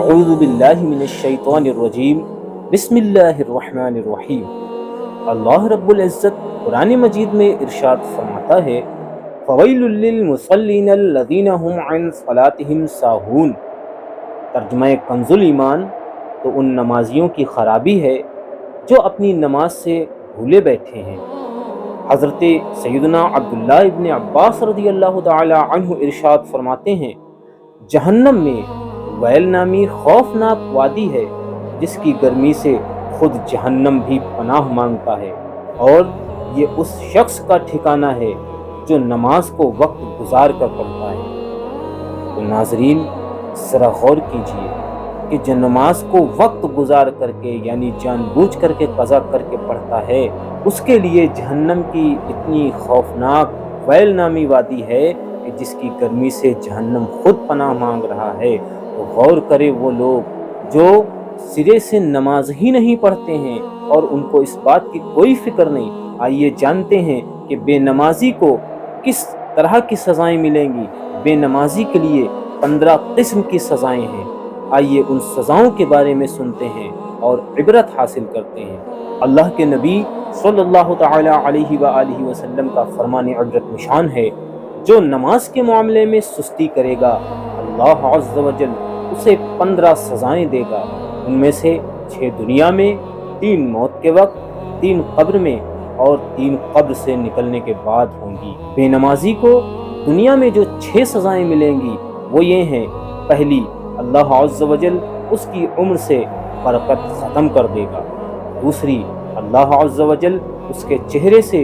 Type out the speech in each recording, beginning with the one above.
اعوذ باللہ من الشیطان الرجیم بسم اللہ الرحمن الرحیم۔ اللہ رب العزت قرآن مجید میں ارشاد فرماتا ہے فویل للمصلین الذین هم عن صلاتهم ساہون۔ ترجمہ کنز ایمان، تو ان نمازیوں کی خرابی ہے جو اپنی نماز سے بھولے بیٹھے ہیں۔ حضرت سیدنا عبداللہ ابن عباس رضی اللہ تعالی عنہ ارشاد فرماتے ہیں جہنم میں ویل نامی خوفناک وادی ہے جس کی گرمی سے خود جہنم بھی پناہ مانگتا ہے، اور یہ اس شخص کا ٹھکانہ ہے جو نماز کو وقت گزار کر پڑھتا ہے۔ تو ناظرین ذرا غور کیجئے کہ جو نماز کو وقت گزار کر کے یعنی جان بوجھ کر کے قضا کر کے پڑھتا ہے، اس کے لیے جہنم کی اتنی خوفناک ویل نامی وادی ہے کہ جس کی گرمی سے جہنم خود پناہ مانگ رہا ہے۔ تو غور کرے وہ لوگ جو سرے سے نماز ہی نہیں پڑھتے ہیں اور ان کو اس بات کی کوئی فکر نہیں۔ آئیے جانتے ہیں کہ بے نمازی کو کس طرح کی سزائیں ملیں گی۔ بے نمازی کے لیے 15 قسم کی سزائیں ہیں۔ آئیے ان سزاؤں کے بارے میں سنتے ہیں اور عبرت حاصل کرتے ہیں۔ اللہ کے نبی صلی اللہ تعالی علیہ وآلہ وسلم کا فرمان عبرت نشان ہے جو نماز کے معاملے میں سستی کرے گا اللہ عز و جل اسے 15 سزائیں دے گا۔ ان میں سے 6 دنیا میں، 3 موت کے وقت، 3 قبر میں اور 3 قبر سے نکلنے کے بعد ہوں گی۔ بے نمازی کو دنیا میں جو 6 سزائیں ملیں گی وہ یہ ہیں: پہلی، اللہ عز و جل اس کی عمر سے برکت ختم کر دے گا۔ دوسری، اللہ عز و جل اس کے چہرے سے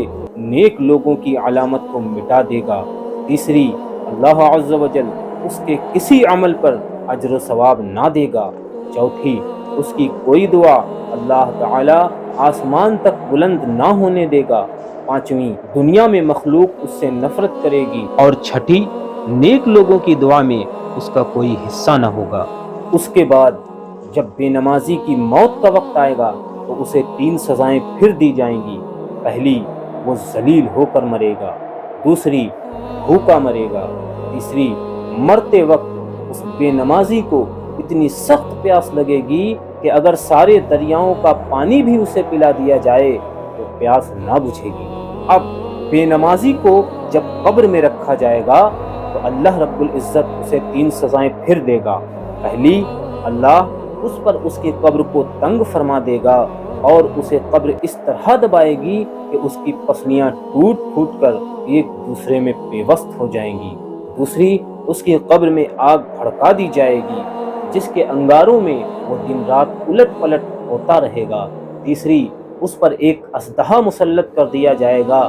نیک لوگوں کی علامت کو مٹا دے گا۔ تیسری، اللہ عز و جل اس کے کسی عمل پر اجر و ثواب نہ دے گا۔ چوتھی، اس کی کوئی دعا اللہ تعالی آسمان تک بلند نہ ہونے دے گا۔ پانچویں، دنیا میں مخلوق اس سے نفرت کرے گی۔ اور چھٹی، نیک لوگوں کی دعا میں اس کا کوئی حصہ نہ ہوگا۔ اس کے بعد جب بے نمازی کی موت کا وقت آئے گا تو اسے 3 سزائیں پھر دی جائیں گی۔ پہلی، وہ ذلیل ہو کر مرے گا۔ دوسری، بھوکا مرے گا۔ تیسری، مرتے وقت اس بے نمازی کو اتنی سخت پیاس لگے گی کہ اگر سارے دریاؤں کا پانی بھی اسے پلا دیا جائے تو پیاس نہ بجھے گی۔ اب بے نمازی کو جب قبر میں رکھا جائے گا تو اللہ رب العزت اسے 3 سزائیں پھر دے گا۔ پہلی، اللہ اس پر اس کی قبر کو تنگ فرما دے گا اور اسے قبر اس طرح دبائے گی کہ اس کی پسلیاں ٹوٹ پھوٹ کر ایک دوسرے میں پیوست ہو جائیں گی۔ دوسری، اس کی قبر میں آگ بھڑکا دی جائے گی جس کے انگاروں میں وہ دن رات الٹ پلٹ ہوتا رہے گا۔ تیسری، اس پر ایک اژدہا مسلط کر دیا جائے گا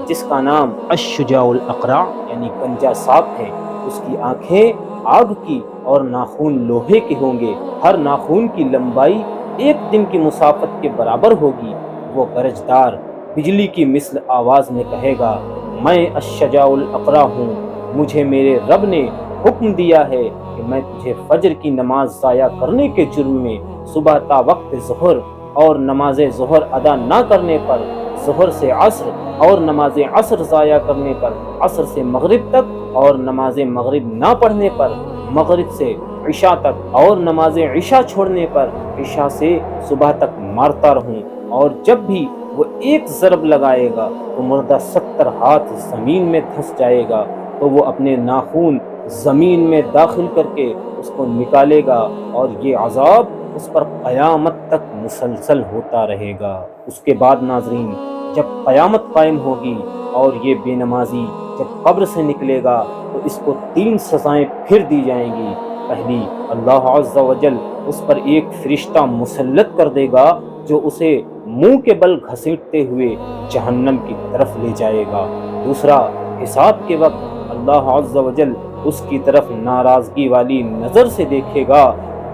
جس کا نام الشجاع الاقرع یعنی کنجا سانپ ہے۔ اس کی آنکھیں آگ کی اور ناخون لوہے کے ہوں گے۔ ہر ناخون کی لمبائی 1 دن کی مسافت کے برابر ہوگی۔ وہ گرجدار بجلی کی مثل آواز میں کہے گا میں الشجاع الاقرع ہوں، مجھے میرے رب نے حکم دیا ہے کہ میں تجھے فجر کی نماز ضائع کرنے کے جرم میں صبح تا وقت ظہر اور نماز ظہر ادا نہ کرنے پر ظہر سے عصر اور نماز عصر ضائع کرنے پر عصر سے مغرب تک اور نماز مغرب نہ پڑھنے پر مغرب سے عشاء تک اور نماز عشاء چھوڑنے پر عشاء سے صبح تک مارتا رہوں، اور جب بھی وہ ایک ضرب لگائے گا تو مردہ 70 ہاتھ زمین میں دھس جائے گا، تو وہ اپنے ناخون زمین میں داخل کر کے اس کو نکالے گا، اور یہ عذاب اس پر قیامت تک مسلسل ہوتا رہے گا۔ اس کے بعد ناظرین جب قیامت قائم ہوگی اور یہ بے نمازی جب قبر سے نکلے گا تو اس کو 3 سزائیں پھر دی جائیں گی۔ پہلی، اللہ عز و جل اس پر ایک فرشتہ مسلط کر دے گا جو اسے منہ کے بل گھسیٹتے ہوئے جہنم کی طرف لے جائے گا۔ دوسرا، حساب کے وقت اللہ عز و جل اس کی طرف ناراضگی والی نظر سے دیکھے گا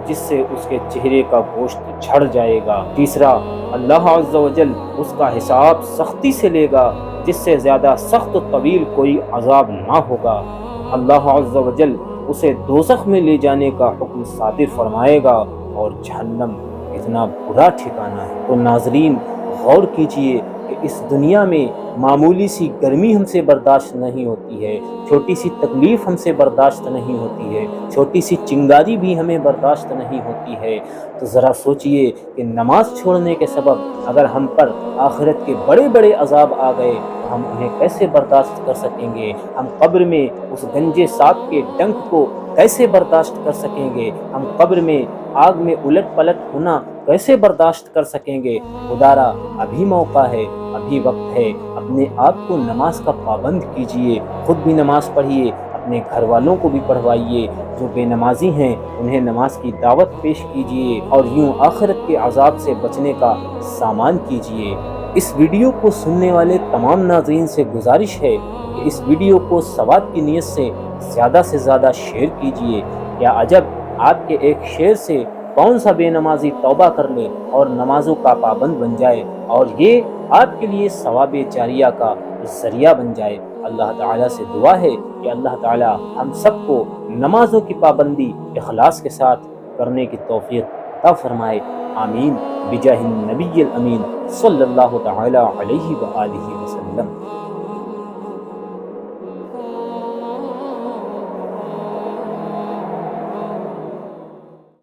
جس سے اس کے چہرے کا گوشت جھڑ جائے گا۔ تیسرا، اللہ عز و جل اس کا حساب سختی سے لے گا جس سے زیادہ سخت و طویل کوئی عذاب نہ ہوگا۔ اللہ عز و جل اسے دوزخ میں لے جانے کا حکم صادر فرمائے گا، اور جہنم اتنا برا ٹھکانہ ہے۔ تو ناظرین غور کیجئے کہ اس دنیا میں معمولی سی گرمی ہم سے برداشت نہیں ہوتی ہے، چھوٹی سی تکلیف ہم سے برداشت نہیں ہوتی ہے، چھوٹی سی چنگاری بھی ہمیں برداشت نہیں ہوتی ہے، تو ذرا سوچئے کہ نماز چھوڑنے کے سبب اگر ہم پر آخرت کے بڑے بڑے عذاب آ گئے تو ہم انہیں کیسے برداشت کر سکیں گے؟ ہم قبر میں اس گنجے سانپ کے ڈنک کو کیسے برداشت کر سکیں گے؟ ہم قبر میں آگ میں الٹ پلٹ ہونا کیسے برداشت کر سکیں گے؟ خدارا ابھی موقع ہے، ابھی وقت ہے، اپنے آپ کو نماز کا پابند کیجئے، خود بھی نماز پڑھیے، اپنے گھر والوں کو بھی پڑھوائیے، جو بے نمازی ہیں انہیں نماز کی دعوت پیش کیجئے اور یوں آخرت کے عذاب سے بچنے کا سامان کیجئے۔ اس ویڈیو کو سننے والے تمام ناظرین سے گزارش ہے کہ اس ویڈیو کو ثواب کی نیت سے زیادہ شیئر کیجئے۔ کیا عجب، آپ کے ایک شیئر سے کون سا بے نمازی توبہ کر لے اور نمازوں کا پابند بن جائے اور یہ آپ کے لیے ثواب جاریہ کا ذریعہ بن جائے۔ اللہ تعالیٰ سے دعا ہے کہ اللہ تعالیٰ ہم سب کو نمازوں کی پابندی اخلاص کے ساتھ کرنے کی توفیق عطا فرمائے، آمین، بجاہ النبی الامین صلی اللہ تعالیٰ علیہ وآلہ وسلم۔